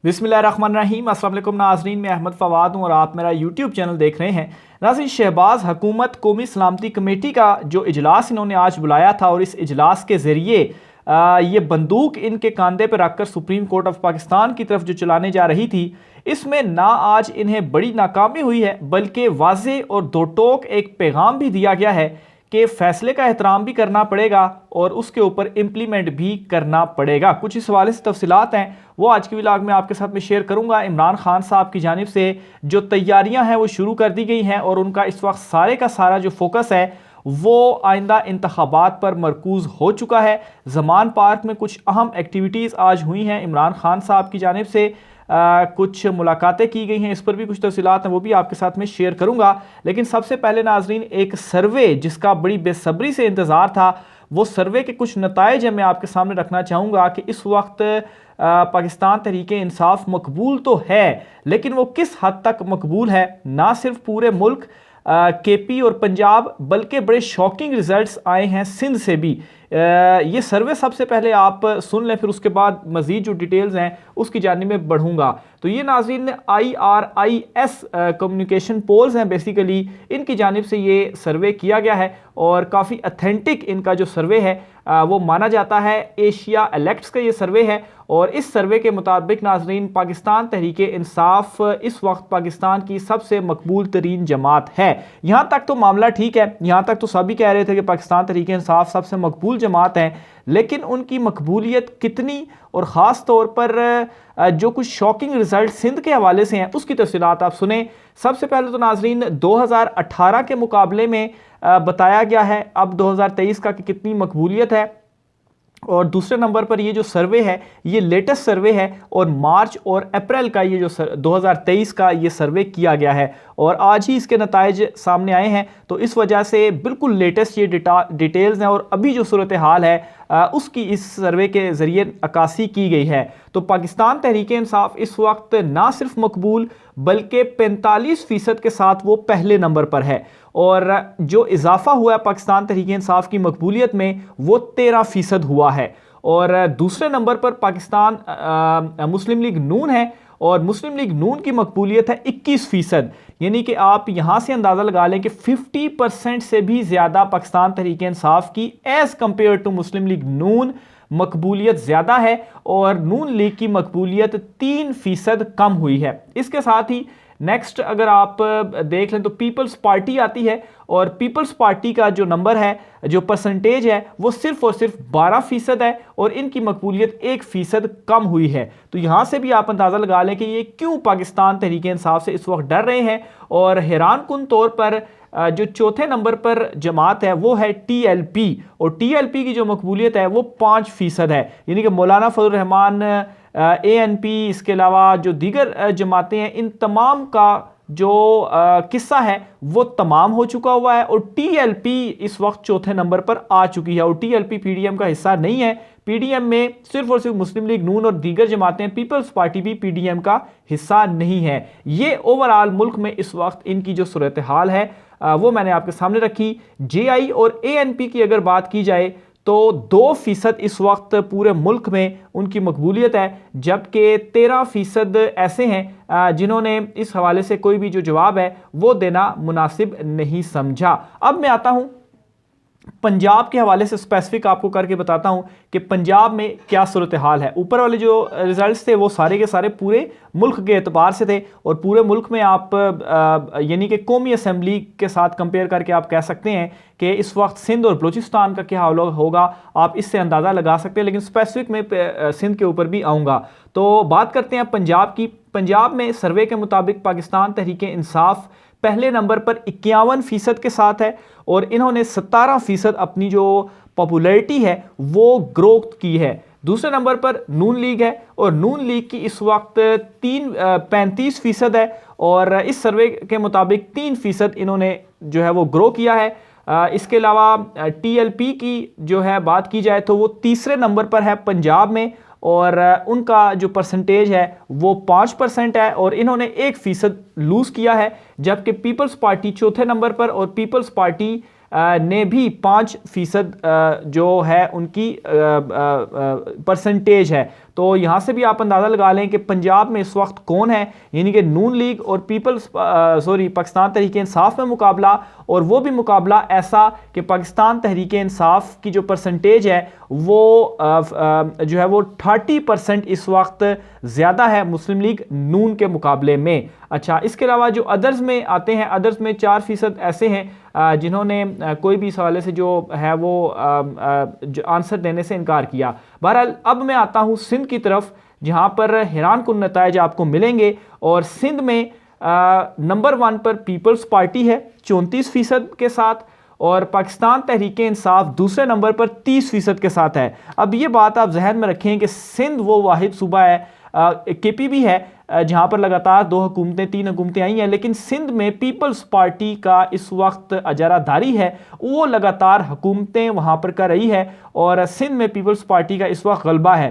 बिस्मिल्लाहिर्रहमानिर्रहीम। अस्सलाम वालेकुम नाज़रीन, मैं अहमद फवाद हूँ और आप मेरा यूट्यूब चैनल देख रहे हैं। नाज़रीन, शहबाज हुकूमत कौमी सलामती कमेटी का जो इजलास इन्होंने आज बुलाया था और इस इजलास के ज़रिए ये बंदूक इनके कंधे पर रखकर सुप्रीम कोर्ट ऑफ पाकिस्तान की तरफ जो चलाने जा रही थी, इसमें ना आज इन्हें बड़ी नाकामी हुई है बल्कि वाज़े और दो टोक एक पैगाम भी दिया गया है कि फैसले का एहतराम भी करना पड़ेगा और उसके ऊपर इम्प्लीमेंट भी करना पड़ेगा। कुछ इस हवाले से तफसीलात हैं वो आज की व्लॉग में आपके साथ में शेयर करूंगा। इमरान खान साहब की जानिब से जो तैयारियां हैं वो शुरू कर दी गई हैं और उनका इस वक्त सारे का सारा जो फोकस है वो आइंदा इंतखाबात पर मरकूज हो चुका है। ज़मान पार्क में कुछ अहम एक्टिविटीज़ आज हुई हैं। इमरान खान साहब की जानिब से कुछ मुलाकातें की गई हैं, इस पर भी कुछ तफसीलात हैं वो भी आपके साथ में शेयर करूंगा। लेकिन सबसे पहले नाजरीन, एक सर्वे जिसका बड़ी बेसब्री से इंतज़ार था, वो सर्वे के कुछ नताइज मैं आपके सामने रखना चाहूँगा कि इस वक्त पाकिस्तान तहरीक इंसाफ मकबूल तो है, लेकिन वो किस हद तक मकबूल है। ना सिर्फ पूरे मुल्क केपी और पंजाब बल्कि बड़े शॉकिंग रिजल्ट्स आए हैं सिंध से भी। ये सर्वे सबसे पहले आप सुन लें, फिर उसके बाद मज़ीद जो डिटेल्स हैं उसकी जानिब में बढ़ूंगा। तो ये नाज़रीन IRIS कम्युनिकेशन पोल्स हैं, बेसिकली इनकी जानिब से ये सर्वे किया गया है और काफ़ी अथेंटिक इनका जो सर्वे है वो माना जाता है। एशिया इलेक्ट्स का ये सर्वे है और इस सर्वे के मुताबिक नाजरीन, पाकिस्तान तहरीक इंसाफ इस वक्त पाकिस्तान की सबसे मकबूल तरीन जमात है। यहाँ तक तो मामला ठीक है, यहाँ तक तो सभी कह रहे थे कि पाकिस्तान तहरीक इंसाफ सबसे मकबूल जमात है, लेकिन उनकी मकबूलियत कितनी और ख़ास तौर पर जो कुछ शॉकिंग रिजल्ट सिंध के हवाले से हैं उसकी तफसीलात आप सुने। सबसे पहले तो नाजरीन 2018 के मुकाबले में बताया गया है अब 2023 का कि कितनी मकबूलियत है। और दूसरे नंबर पर ये जो सर्वे है ये लेटेस्ट सर्वे है और मार्च और अप्रैल का ये जो 2023 का ये सर्वे किया गया है और आज ही इसके नताइज सामने आए हैं। तो इस वजह से बिल्कुल लेटेस्ट ये डिटेल्स हैं और अभी जो सूरत हाल है उसकी इस सर्वे के ज़रिए अक्कासी की गई है। तो पाकिस्तान तहरीक इंसाफ इस वक्त ना सिर्फ मकबूल बल्कि 45% के साथ वो पहले नंबर पर है और जो इजाफा हुआ है पाकिस्तान तहरीक इंसाफ की मकबूलियत में वो 13% हुआ है। और दूसरे नंबर पर पाकिस्तान मुस्लिम लीग नून है और मुस्लिम लीग नून की मकबूलियत है 21%। यानी कि आप यहाँ से अंदाज़ा लगा लें कि 50% से भी ज़्यादा पाकिस्तान तहरीक इंसाफ की as compare to Muslim League Noon मकबूलियत ज़्यादा है और नून लीग की मकबूलियत 3% कम हुई है। इसके साथ ही नेक्स्ट अगर आप देख लें तो पीपल्स पार्टी आती है और पीपल्स पार्टी का जो नंबर है, जो परसेंटेज है वो सिर्फ और सिर्फ 12% है और इनकी मकबूलियत 1% कम हुई है। तो यहाँ से भी आप अंदाज़ा लगा लें कि ये क्यों पाकिस्तान तहरीक इंसाफ से इस वक्त डर रहे हैं। और हैरान कुन तौर पर जो चौथे नंबर पर जमात है वो है TLP और TLP की जो मकबूलियत है वो 5% है। यानी कि मौलाना फजल रहमान, ANP, इसके अलावा जो दीगर जमातें हैं, इन तमाम का जो किस्सा है वो तमाम हो चुका हुआ है और TLP इस वक्त चौथे नंबर पर आ चुकी है और TLP PDM का हिस्सा नहीं है। PDM में सिर्फ और सिर्फ मुस्लिम लीग नून और दीगर जमातें, पीपल्स पार्टी भी PDM का हिस्सा नहीं है। ये ओवरऑल मुल्क में इस वक्त इनकी जो सूरत हाल है वो मैंने आपके सामने रखी। JI और ANP की अगर बात की जाए तो 2% इस वक्त पूरे मुल्क में उनकी मकबूलियत है, जबकि 13% ऐसे हैं जिन्होंने इस हवाले से कोई भी जो जवाब है वो देना मुनासिब नहीं समझा। अब मैं आता हूँ पंजाब के हवाले से, स्पेसिफिक आपको करके बताता हूं कि पंजाब में क्या सूरत हाल है। ऊपर वाले जो रिजल्ट्स थे वो सारे के सारे पूरे मुल्क के एतबार से थे और पूरे मुल्क में आप यानी कि कौमी असम्बली के साथ कंपेयर करके आप कह सकते हैं कि इस वक्त सिंध और बलूचिस्तान का क्या हाल होगा, आप इससे अंदाज़ा लगा सकते हैं। लेकिन स्पेसिफिक में सिंध के ऊपर भी आऊँगा। तो बात करते हैं पंजाब की। पंजाब में सर्वे के मुताबिक पाकिस्तान तहरीक इंसाफ पहले नंबर पर 51% के साथ है और इन्होंने 17% अपनी जो पॉपुलैरिटी है वो ग्रोथ की है। दूसरे नंबर पर नून लीग है और नून लीग की इस वक्त 35% है और इस सर्वे के मुताबिक 3% इन्होंने जो है वो ग्रो किया है। इसके अलावा TLP की जो है बात की जाए तो वो तीसरे नंबर पर है पंजाब में और उनका जो परसेंटेज है वो 5% है और इन्होंने 1% लूज़ किया है। जबकि पीपल्स पार्टी चौथे नंबर पर और पीपल्स पार्टी ने भी 5% जो है उनकी परसेंटेज है। तो यहाँ से भी आप अंदाज़ा लगा लें कि पंजाब में इस वक्त कौन है, यानी कि नून लीग और पाकिस्तान तहरीक इंसाफ में मुकाबला, और वो भी मुकाबला ऐसा कि पाकिस्तान तहरीक इंसाफ की जो परसेंटेज है वो जो है वो 30% इस वक्त ज़्यादा है मुस्लिम लीग नून के मुकाबले में। अच्छा, इसके अलावा जो अदर्स में आते हैं, अदर्स में 4% ऐसे हैं जिन्होंने कोई भी इस हवाले से जो है वो जो आंसर देने से इनकार किया। बहरहाल अब मैं आता हूँ सिंध की तरफ, जहाँ पर हैरान कुन नताइज आपको मिलेंगे। और सिंध में नंबर 1 पर पीपल्स पार्टी है 34% के साथ, और पाकिस्तान तहरीक इंसाफ दूसरे नंबर पर 30% के साथ है। अब ये बात आप जहन में रखें कि सिंध वो वाहिद सूबा है, केपी भी है जहाँ पर लगातार 2 हुकूमतें 3 हुकूमतें आई हैं, लेकिन सिंध में पीपल्स पार्टी का इस वक्त अजारादारी है, वो लगातार हुकूमतें वहाँ पर कर रही है और सिंध में पीपल्स पार्टी का इस वक्त गलबा है।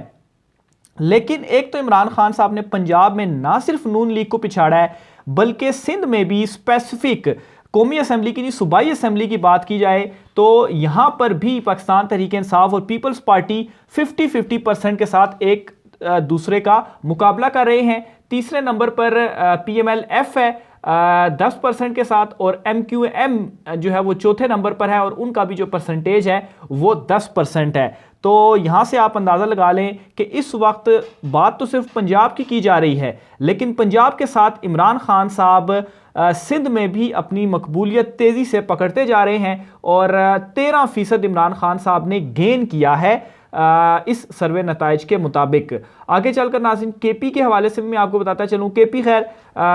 लेकिन एक तो इमरान खान साहब ने पंजाब में ना सिर्फ नून लीग को पिछाड़ा है, बल्कि सिंध में भी स्पेसिफिक कौमी असम्बली की, सूबाई असम्बली की बात की जाए तो यहां पर भी पाकिस्तान तहरीक इंसाफ और पीपल्स पार्टी 50-50% के साथ एक दूसरे का मुकाबला कर रहे हैं। तीसरे नंबर पर PMLF है 10% के साथ, और MQM जो है वो चौथे नंबर पर है और उनका भी जो परसेंटेज है वो 10% है। तो यहां से आप अंदाज़ा लगा लें कि इस वक्त बात तो सिर्फ पंजाब की जा रही है, लेकिन पंजाब के साथ इमरान खान साहब सिंध में भी अपनी मकबूलियत तेज़ी से पकड़ते जा रहे हैं और 13% इमरान खान साहब ने गेन किया है इस सर्वे नताइज के मुताबिक। आगे चलकर नाज़रीन केपी के हवाले से भी मैं आपको बताता चलूँ। केपी खैर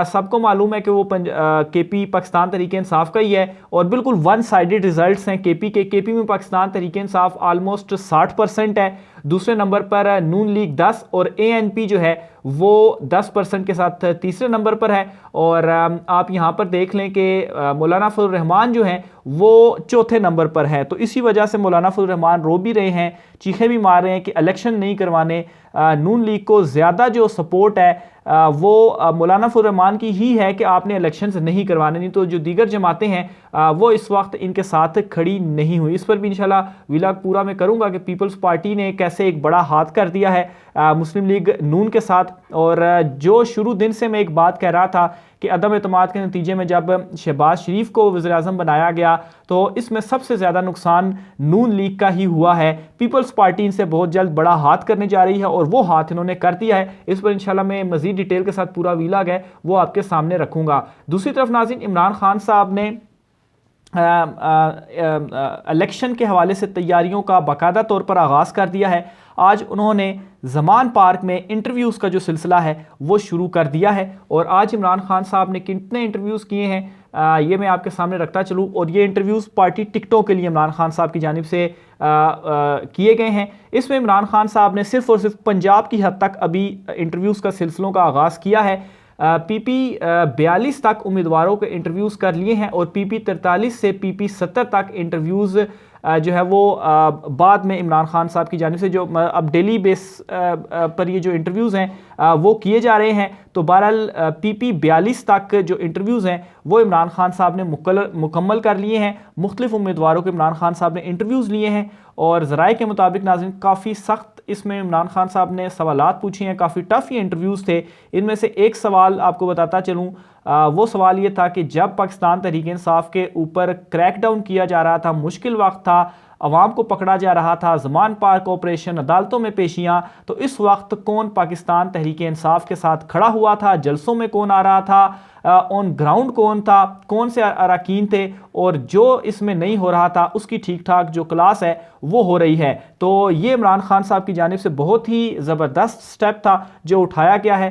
सबको मालूम है कि वो केपी पाकिस्तान तहरीक इंसाफ का ही है और बिल्कुल वन साइडेड रिजल्ट्स हैं केपी के। केपी में पाकिस्तान तहरीक इंसाफ ऑलमोस्ट 60% है, दूसरे नंबर पर नून लीग 10 और ANP जो है वो 10% के साथ तीसरे नंबर पर है। और आप यहाँ पर देख लें कि मौलाना फजल रहमान जो हैं वो चौथे नंबर पर है। तो इसी वजह से मौलाना फजल रहमान रो भी रहे हैं, चीखें भी मार रहे हैं कि इलेक्शन नहीं करवाने। नून लीग को ज़्यादा जो सपोर्ट है वो मौलाना फजल रहमान की ही है कि आपने इलेक्शंस नहीं करवाने, नहीं तो जो दीगर जमातें हैं वो इस वक्त इनके साथ खड़ी नहीं हुई। इस पर भी इंशाल्लाह व्लॉग पूरा मैं करूंगा कि पीपल्स पार्टी ने कैसे एक बड़ा हाथ कर दिया है मुस्लिम लीग नून के साथ। और जो शुरू दिन से मैं एक बात कह रहा था कि अदम एतमाद के नतीजे में जब शहबाज शरीफ को वज़ीर आज़म बनाया गया तो इसमें सबसे ज़्यादा नुकसान नून लीग का ही हुआ है। पीपल्स पार्टी इनसे बहुत जल्द बड़ा हाथ करने जा रही है और वो हाथ इन्होंने कर दिया है। इस पर इंशाल्लाह मैं मज़ीद डिटेल के साथ पूरा व्लॉग है वो आपके सामने रखूँगा। दूसरी तरफ नाज़रीन इमरान खान साहब ने इलेक्शन के हवाले से तैयारियों का बाकायदा तौर पर आगाज़ कर दिया है। आज उन्होंने ज़मान पार्क में इंटरव्यूज़ का जो सिलसिला है वो शुरू कर दिया है और आज इमरान खान साहब ने कितने इंटरव्यूज़ किए हैं ये मैं आपके सामने रखता चलूँ। और ये इंटरव्यूज़ पार्टी टिकटों के लिए इमरान खान साहब की जानिब से किए गए हैं। इसमें इमरान खान साहब ने सिर्फ और सिर्फ पंजाब की हद तक अभी इंटरव्यूज़ का सिलसिलों का आगाज़ किया है। PP 42 तक उम्मीदवारों के इंटरव्यूज़ कर लिए हैं और PP 43 से PP 70 तक इंटरव्यूज़ जो है वो बाद में इमरान खान साहब की जानिब से जो अब डेली बेस पर ये जो इंटरव्यूज़ हैं वो किए जा रहे हैं। तो बहरहाल PP 42 तक जो इंटरव्यूज़ हैं वो इमरान खान साहब ने मुकम्मल कर लिए हैं। मुख्तलिफ उम्मीदवारों के इमरान खान साहब ने इंटरव्यूज़ लिए हैं और ज़राए के मुताबिक नाज़रीन काफ़ी सख्त इसमें इमरान खान साहब ने सवालात पूछे हैं, काफ़ी टफ ये इंटरव्यूज़ थे। इनमें से एक सवाल आपको बताता चलूँ, वो सवाल ये था कि जब पाकिस्तान तहरीक इंसाफ के ऊपर क्रैकडाउन किया जा रहा था, मुश्किल वक्त था, अवाम को पकड़ा जा रहा था, ज़मान पार्क ऑपरेशन, अदालतों में पेशियाँ, तो इस वक्त कौन पाकिस्तान तहरीक इंसाफ के साथ खड़ा हुआ था, जलसों में कौन आ रहा था, ऑन ग्राउंड कौन था, कौन से अरकान थे, और जो इसमें नहीं हो रहा था उसकी ठीक ठाक जो क्लास है वो हो रही है। तो ये इमरान खान साहब की जानिब से बहुत ही ज़बरदस्त स्टेप था जो उठाया गया है।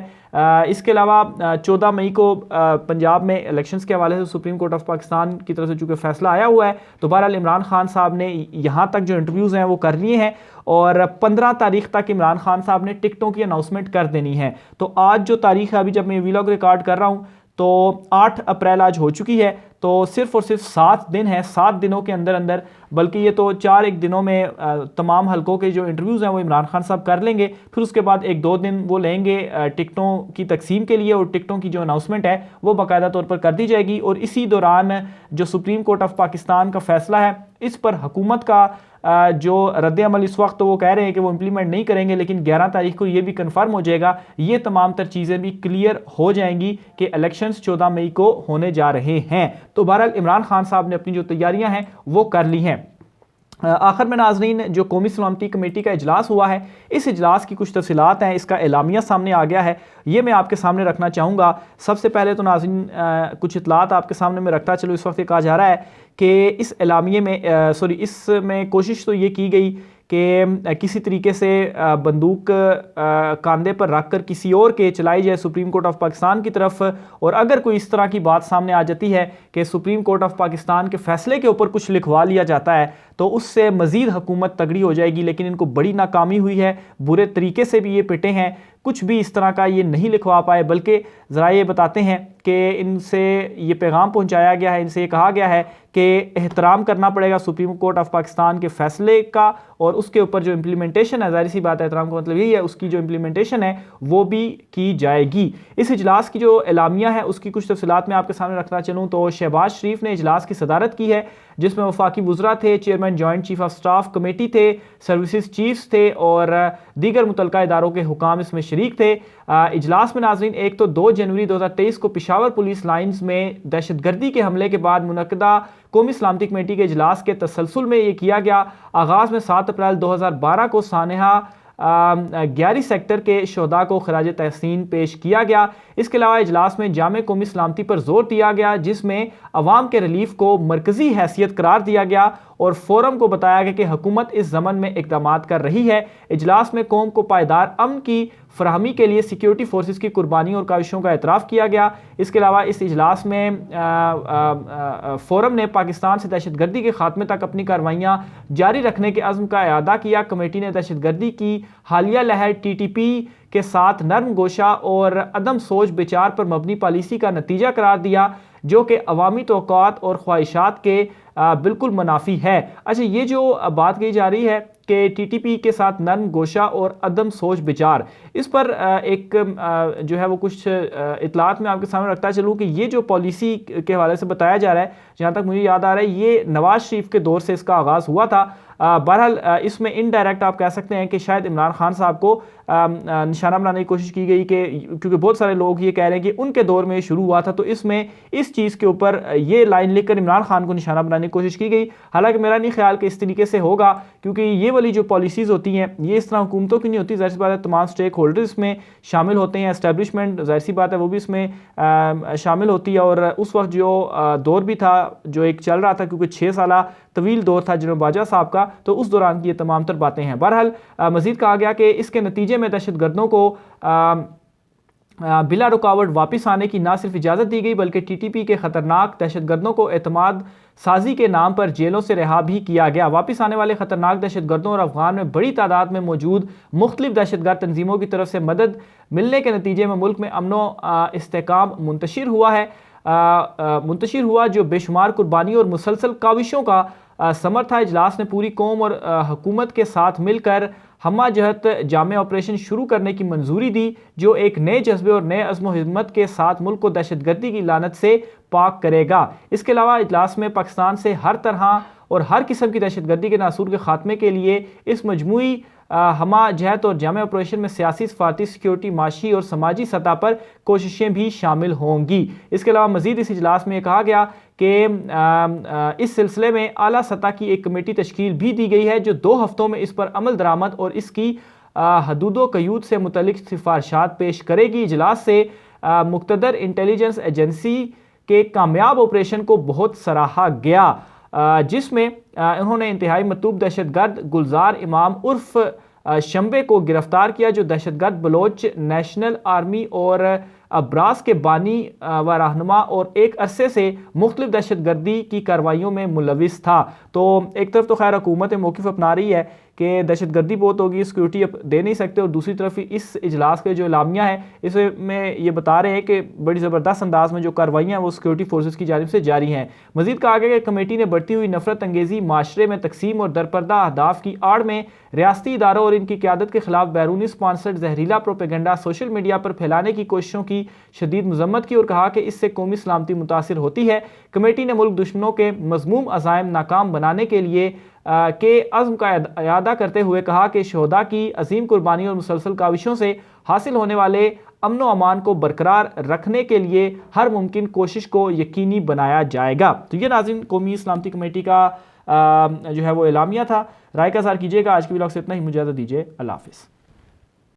इसके अलावा 14 मई को पंजाब में इलेक्शंस के हवाले से सुप्रीम कोर्ट ऑफ पाकिस्तान की तरफ से चूँकि फैसला आया हुआ है, तो बहरहाल इमरान खान साहब ने यहाँ तक जो इंटरव्यूज़ हैं वो कर लिए हैं और 15 तारीख तक इमरान खान साहब ने टिकटों की अनाउंसमेंट कर देनी है। तो आज जो तारीख है, अभी जब मैं व्लॉग रिकॉर्ड कर रहा हूँ तो 8 अप्रैल आज हो चुकी है, तो सिर्फ और सिर्फ 7 दिन है, 7 दिनों के अंदर अंदर, बल्कि ये तो 4 दिनों में तमाम हलकों के जो इंटरव्यूज़ हैं वो इमरान खान साहब कर लेंगे। फिर उसके बाद 1-2 दिन वो लेंगे टिकटों की तकसीम के लिए और टिकटों की जो अनाउंसमेंट है वो बाकायदा तौर पर कर दी जाएगी। और इसी दौरान जो सुप्रीम कोर्ट ऑफ पाकिस्तान का फैसला है इस पर हुकूमत का जो रद्द-ए-अमल इस वक्त तो वो कह रहे हैं कि वो इम्प्लीमेंट नहीं करेंगे, लेकिन 11 तारीख को ये भी कन्फर्म हो जाएगा, ये तमाम तर चीज़ें भी क्लियर हो जाएंगी कि इलेक्शंस 14 मई को होने जा रहे हैं। तो बहरहाल इमरान खान साहब ने अपनी जो तैयारियां हैं वो कर ली हैं। आखिर में नाजरीन, जो कौमी सलामती कमेटी का इजलास हुआ है, इस इजलास की कुछ तफसीलात हैं, इसका एलामिया सामने आ गया है, ये मैं आपके सामने रखना चाहूँगा। सबसे पहले तो नाजरीन कुछ इतलात आपके सामने में रखता चलो। इस वक्त कहा जा रहा है कि इस एलामिये में इसमें कोशिश तो ये की गई कि किसी तरीके से बंदूक कंधे पर रखकर किसी और के चलाई जाए सुप्रीम कोर्ट ऑफ पाकिस्तान की तरफ, और अगर कोई इस तरह की बात सामने आ जाती है कि सुप्रीम कोर्ट ऑफ पाकिस्तान के फैसले के ऊपर कुछ लिखवा लिया जाता है तो उससे मज़ीद हुकूमत तगड़ी हो जाएगी। लेकिन इनको बड़ी नाकामी हुई है, बुरे तरीके से भी ये पिटे हैं, कुछ भी इस तरह का ये नहीं लिखवा पाए, बल्कि ज़रा ये बताते हैं कि इनसे ये पैगाम पहुंचाया गया है, इनसे ये कहा गया है कि एहतराम करना पड़ेगा सुप्रीम कोर्ट ऑफ पाकिस्तान के फैसले का, और उसके ऊपर जो इम्प्लीमेंटेशन है, जाहिर सी बात है एहतराम का मतलब यही है, उसकी जो इम्प्लीमेंटेशन है वो भी की जाएगी। इस इजलास की जो एलामिया है उसकी कुछ तफसीलात मैं आपके सामने रखना चलूँ तो शहबाज शरीफ ने इजलास की सदारत की है, जिसमें वफाकी वुज़रा थे, chairman joint chief of staff committee थे, सर्विसेज चीफ्स थे और दीगर मुतलका इदारों के हुकाम इसमें शरीक थे। इजलास में नाजरीन एक तो 2 जनवरी 2023 को पेशावर पुलिस लाइन्स में दहशतगर्दी के हमले के बाद मुनक्किदा कौमी सलामती कमेटी के इजलास के तसलसल में ये किया गया। आगाज़ में 7 अप्रैल 2012 को सानहा 11 सेक्टर के शोधा को खराज तहसीन पेश किया गया। इसके अलावा इजलास में जामे कौमी सलामती पर जोर दिया गया, जिसमें अवाम के रिलीफ को मरकजी हैसियत करार दिया गया और फोरम को बताया गया कि हुकूमत इस ज़मन में इकदाम कर रही है। इजलास में कौम को पायदार अमन की फराहमी के लिए सिक्योरिटी फोर्सेस की कुर्बानी और काविशों का एतराफ़ किया गया। इसके अलावा इस इजलास में फोरम ने पाकिस्तान से दहशतगर्दी के खात्मे तक अपनी कार्रवाइयाँ जारी रखने के अज़्म का इआदा किया। कमेटी ने दहशतगर्दी की हालिया लहर TTP के साथ नरम गोशा और अदम सोच विचार पर मबनी पॉलिसी का नतीजा करार दिया, जो कि अवामी तवक्कुआत और ख्वाहिशात के बिल्कुल मुनाफी है। अच्छा, ये जो बात कही जा रही है कि TTP के साथ नरम गोशा और अदम सोच विचार, इस पर एक जो है वो कुछ इतलात में आपके सामने रखता चलूँ कि ये जो पॉलिसी के हवाले से बताया जा रहा है, जहाँ तक मुझे याद आ रहा है, ये नवाज शरीफ के दौर से इसका आगाज़ हुआ था। बहरहाल इसमें इनडायरेक्ट आप कह सकते हैं कि शायद इमरान खान साहब को निशाना बनाने की कोशिश की गई कि क्योंकि बहुत सारे लोग ये कह रहे हैं कि उनके दौर में शुरू हुआ था, तो इसमें इस चीज़ के ऊपर ये लाइन लिखकर इमरान खान को निशाना बनाने की कोशिश की गई। हालांकि मेरा नहीं ख्याल कि इस तरीके से होगा, क्योंकि ये वाली जो पॉलिसीज़ होती हैं ये इस तरह हुकूमतों की नहीं होती। ज़ाहिर सी बात है तमाम स्टेक होल्डर्स इसमें शामिल होते हैं, एस्टेब्लिशमेंट ज़ाहिर सी बात है वो भी इसमें शामिल होती है। और उस वक्त जो दौर भी था जो एक चल रहा था, क्योंकि 6 साल तवील दौर था जनरल बाजवा साहब का, तो उस दौरान की ये तमाम तर बातें हैं। बहरहाल मज़ीद कहा गया कि इसके नतीजे में दहशतगर्दों को बिला रुकावट वापस आने की ना सिर्फ इजाज़त दी गई, बल्कि TTP के ख़तरनाक दहशतगर्दों को एतमाद साजी के नाम पर जेलों से रिहा भी किया गया। वापस आने वाले ख़तरनाक दहशतगर्दों और अफगान में बड़ी तादाद में मौजूद मुख्तलिफ दहशतगर्द तंजीमों की तरफ से मदद मिलने के नतीजे में मुल्क में अमनो इस्तेकाम मुंतशिर हुआ, जो बेशुमार कुर्बानी और मुसलसल काविशों का समर था। इजलास ने पूरी कौम और हुकूमत के साथ मिलकर हमा जहत जामे ऑपरेशन शुरू करने की मंजूरी दी, जो एक नए जज्बे और नए अज़्म हिम्मत के साथ मुल्क को दहशतगर्दी की लानत से पाक करेगा। इसके अलावा इजलास में पाकिस्तान से हर तरह और हर किस्म की दहशतगर्दी के नासूर के खात्मे के लिए इस मजमूई हमा जहत और जामे ऑपरेशन में सियासी, सफारती, सिक्योरिटी, माशी और समाजी सतह पर कोशिशें भी शामिल होंगी। इसके अलावा मज़ीद इस इजलास में कहा गया कि इस सिलसिले में आला सतह की एक कमेटी तश्कील भी दी गई है, जो 2 हफ्तों में इस पर अमल दरामद और इसकी हदूदो क़यूद से मुतल्लिक सिफारशात पेश करेगी। इजलास से मुक़्तदर इंटेलिजेंस एजेंसी के कामयाब ऑपरेशन को बहुत सराहा गया, जिसमें उन्होंने इंतहाई मतूब दहशतगर्द गुलजार इमाम उर्फ शंबे को गिरफ्तार किया, जो दहशतगर्द बलोच नेशनल आर्मी और अब्रास के बानी व रहनुमा और एक अरसे से मुख्तलिफ दहशतगर्दी की कार्रवाइयों में मुलविस था। तो एक तरफ तो खैर हुकूमत मौक़िफ़ अपना रही है कि दहशतगर्दी बहुत होगी, सिक्योरिटी अब दे नहीं सकते, और दूसरी तरफ इस इजलास के जो एलामिया है इसमें ये बता रहे हैं कि बड़ी ज़बरदस्त अंदाज में जो कार्रवाइयाँ हैं वो सिक्योरिटी फोर्सेस की जानिब से जारी हैं। मज़ीद कहा गया कि कमेटी ने बढ़ती हुई नफरत अंगेज़ी, माशरे में तकसीम और दरपर्दा अहदाफ की आड़ में रियासती इदारों और इनकी क़यादत के खिलाफ बैरूनी स्पॉन्सर्ड जहरीला प्रोपेगेंडा सोशल मीडिया पर फैलाने की कोशिशों की शदीद मजम्मत की और कहा कि इससे कौमी सलामती मुतासिर होती है। कमेटी ने मुल्क दुश्मनों के मज़मूम अज़ाइम नाकाम बनाने के लिए के अज़्म का इरादा करते हुए कहा कि शहदा की अजीम कुर्बानी और मुसलसल काविशों से हासिल होने वाले अमन व अमान को बरकरार रखने के लिए हर मुमकिन कोशिश को यकीनी बनाया जाएगा। तो ये नाज़रीन कौमी सलामती कमेटी का जो है वो एलामिया था। राय का इज़हार कीजिएगा। आज की व्लॉग से इतना ही, मुझे इजाज़त दीजिए। अल्लाह हाफ़िज़।